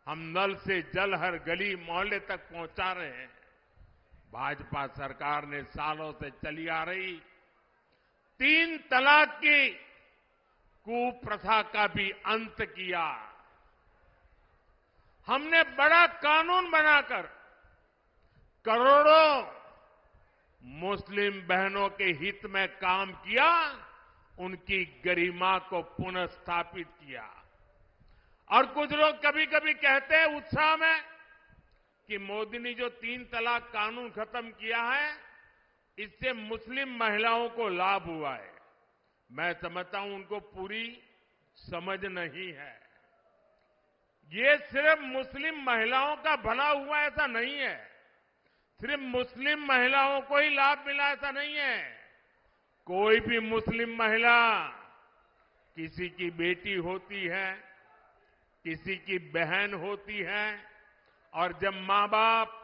हम नल से जल हर गली मोहल्ले तक पहुंचा रहे हैं। भाजपा सरकार ने सालों से चली आ रही 3 तलाक की कुप्रथा का भी अंत किया। हमने बड़ा कानून बनाकर करोड़ों मुस्लिम बहनों के हित में काम किया, उनकी गरिमा को पुनः स्थापित किया। और कुछ लोग कभी कभी कहते हैं उत्साह में कि मोदी ने जो 3 तलाक कानून खत्म किया है, इससे मुस्लिम महिलाओं को लाभ हुआ है। मैं समझता हूं उनको पूरी समझ नहीं है। ये सिर्फ मुस्लिम महिलाओं का भला हुआ ऐसा नहीं है, सिर्फ मुस्लिम महिलाओं को ही लाभ मिला ऐसा नहीं है। कोई भी मुस्लिम महिला किसी की बेटी होती है, किसी की बहन होती है, और जब मां बाप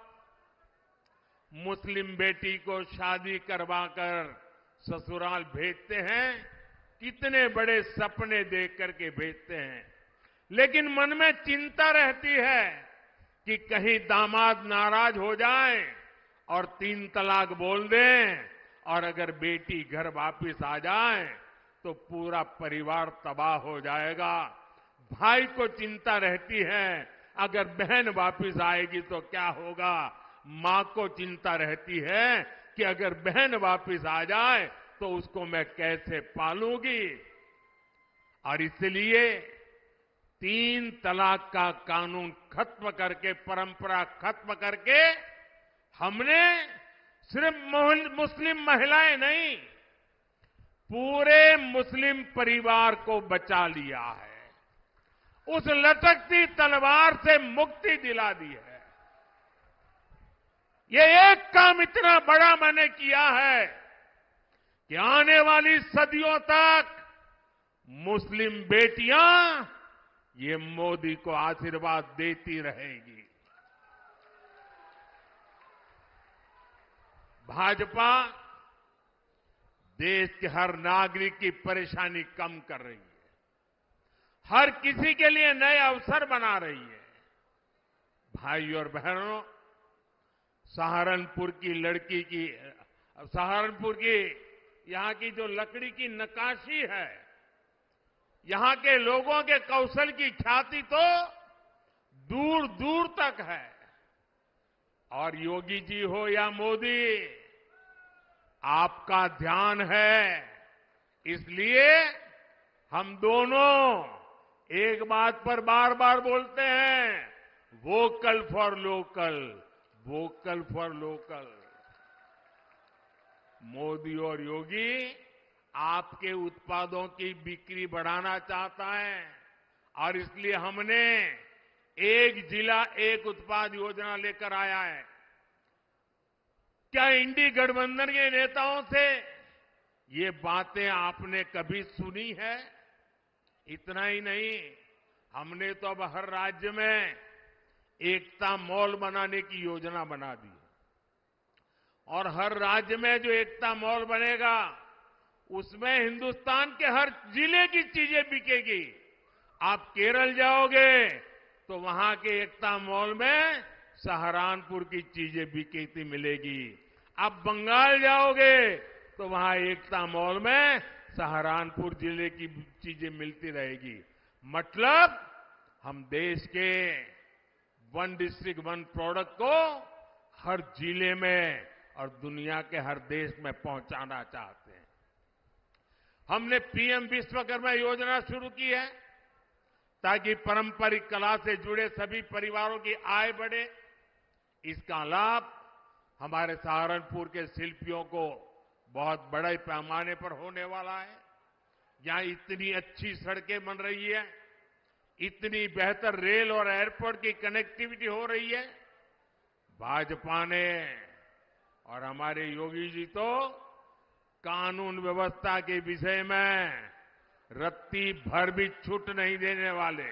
मुस्लिम बेटी को शादी करवाकर ससुराल भेजते हैं, कितने बड़े सपने देख करके भेजते हैं, लेकिन मन में चिंता रहती है कि कहीं दामाद नाराज हो जाए और 3 तलाक बोल दें, और अगर बेटी घर वापस आ जाए तो पूरा परिवार तबाह हो जाएगा। भाई को चिंता रहती है अगर बहन वापस आएगी तो क्या होगा। मां को चिंता रहती है कि अगर बहन वापस आ जाए तो उसको मैं कैसे पालूंगी। और इसलिए 3 तलाक का कानून खत्म करके, परंपरा खत्म करके, हमने सिर्फ मुस्लिम महिलाएं नहीं, पूरे मुस्लिम परिवार को बचा लिया है। उस लटकती तलवार से मुक्ति दिला दी है। ये एक काम इतना बड़ा मैंने किया है कि आने वाली सदियों तक मुस्लिम बेटियां ये मोदी को आशीर्वाद देती रहेगी। भाजपा देश के हर नागरिक की परेशानी कम कर रही है, हर किसी के लिए नए अवसर बना रही है। भाई और बहनों, सहारनपुर की लड़की की, सहारनपुर की यहां की जो लकड़ी की नक्काशी है, यहां के लोगों के कौशल की ख्याति तो दूर दूर तक है। और योगी जी हो या मोदी, आपका ध्यान है, इसलिए हम दोनों एक बात पर बार बार बोलते हैं, vocal for local, vocal for local. Modi और योगी आपके उत्पादों की बिक्री बढ़ाना चाहता है, और इसलिए हमने एक जिला एक उत्पाद योजना लेकर आया है। क्या इंडी गठबंधन के नेताओं से ये बातें आपने कभी सुनी है? इतना ही नहीं, हमने तो अब हर राज्य में एकता मॉल बनाने की योजना बना दी, और हर राज्य में जो एकता मॉल बनेगा उसमें हिंदुस्तान के हर जिले की चीजें बिकेगी। आप केरल जाओगे तो वहां के एकता मॉल में सहारनपुर की चीजें बिकती मिलेगी। आप बंगाल जाओगे तो वहां एकता मॉल में सहारनपुर जिले की चीजें मिलती रहेगी। मतलब हम देश के 1 डिस्ट्रिक्ट 1 प्रोडक्ट को हर जिले में और दुनिया के हर देश में पहुंचाना चाहते हैं। हमने पीएम विश्वकर्मा योजना शुरू की है ताकि पारंपरिक कला से जुड़े सभी परिवारों की आय बढ़े। इसका लाभ हमारे सहारनपुर के शिल्पियों को बहुत बड़े पैमाने पर होने वाला है। यहां इतनी अच्छी सड़कें बन रही है, इतनी बेहतर रेल और एयरपोर्ट की कनेक्टिविटी हो रही है। भाजपा ने और हमारे योगी जी तो कानून व्यवस्था के विषय में रत्ती भर भी छूट नहीं देने वाले।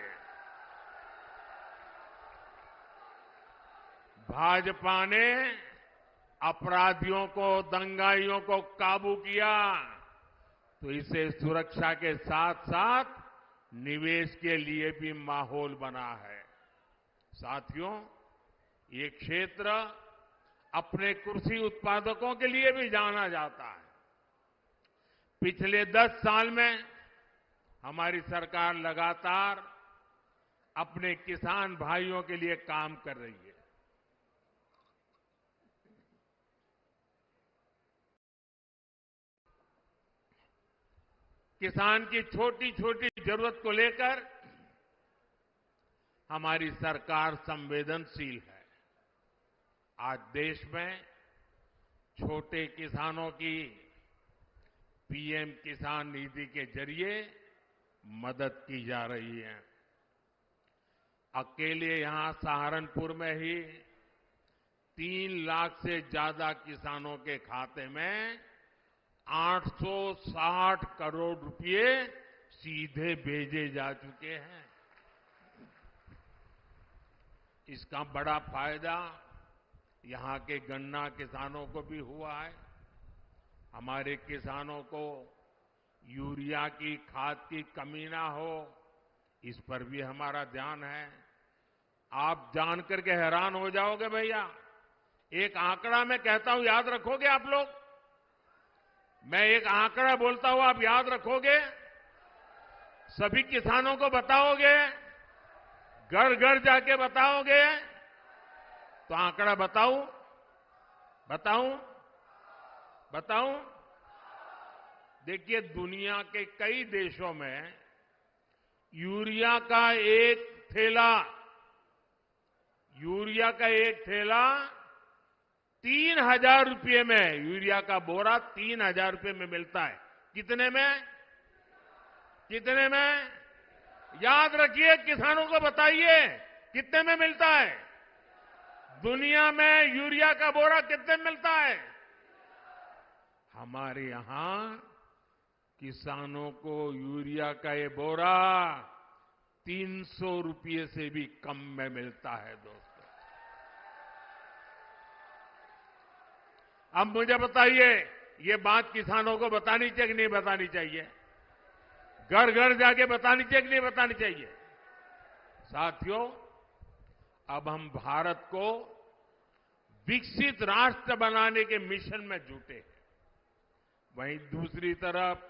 भाजपा ने अपराधियों को, दंगाइयों को काबू किया तो इसे सुरक्षा के साथ साथ निवेश के लिए भी माहौल बना है। साथियों, ये क्षेत्र अपने कृषि उत्पादकों के लिए भी जाना जाता है। पिछले 10 साल में हमारी सरकार लगातार अपने किसान भाइयों के लिए काम कर रही है। किसान की छोटी छोटी जरूरत को लेकर हमारी सरकार संवेदनशील है। आज देश में छोटे किसानों की पीएम किसान निधि के जरिए मदद की जा रही है। अकेले यहां सहारनपुर में ही 3 लाख से ज्यादा किसानों के खाते में 860 करोड़ रुपए सीधे भेजे जा चुके हैं। इसका बड़ा फायदा यहां के गन्ना किसानों को भी हुआ है। हमारे किसानों को यूरिया की खाद की कमी ना हो, इस पर भी हमारा ध्यान है। आप जानकर के हैरान हो जाओगे भैया, एक आंकड़ा मैं कहता हूं, याद रखोगे आप लोग? मैं एक आंकड़ा बोलता हूं, आप याद रखोगे? सभी किसानों को बताओगे? घर घर जाके बताओगे? तो आंकड़ा बताऊं? देखिए, दुनिया के कई देशों में यूरिया का एक थैला 3,000 रुपये में, यूरिया का बोरा 3,000 रुपये में मिलता है। कितने में? याद रखिए, किसानों को बताइए कितने में मिलता है। दुनिया में यूरिया का बोरा कितने में मिलता है? हमारे यहां किसानों को यूरिया का ये बोरा 300 रुपये से भी कम में मिलता है दोस्तों। अब मुझे बताइए, ये बात किसानों को बतानी चाहिए कि नहीं बतानी चाहिए? घर घर जाके बतानी चाहिए कि नहीं बतानी चाहिए? साथियों, अब हम भारत को विकसित राष्ट्र बनाने के मिशन में जुटे हैं। वहीं दूसरी तरफ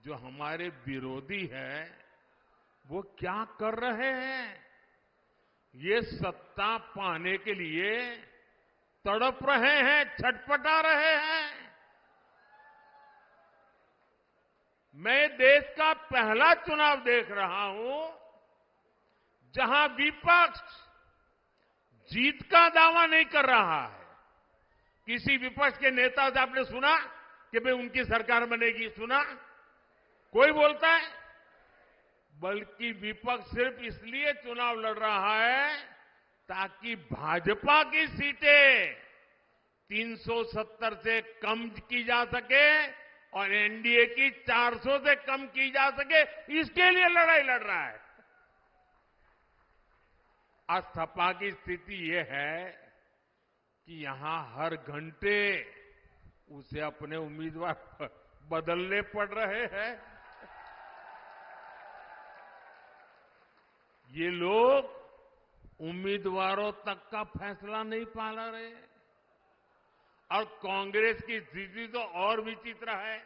जो हमारे विरोधी हैं, वो क्या कर रहे हैं? ये सत्ता पाने के लिए तड़प रहे हैं, छटपटा रहे हैं। मैं देश का पहला चुनाव देख रहा हूं जहां विपक्ष जीत का दावा नहीं कर रहा है। किसी विपक्ष के नेता से आपने सुना कि भाई उनकी सरकार बनेगी? सुना? कोई बोलता है? बल्कि विपक्ष सिर्फ इसलिए चुनाव लड़ रहा है ताकि भाजपा की सीटें 370 से कम की जा सके और एनडीए की 400 से कम की जा सके, इसके लिए लड़ाई लड़ रहा है। आज सपा की स्थिति यह है कि यहां हर घंटे उसे अपने उम्मीदवार बदलने पड़ रहे हैं। ये लोग उम्मीदवारों तक का फैसला नहीं पा रहे। और कांग्रेस की स्थिति तो और विचित्र है।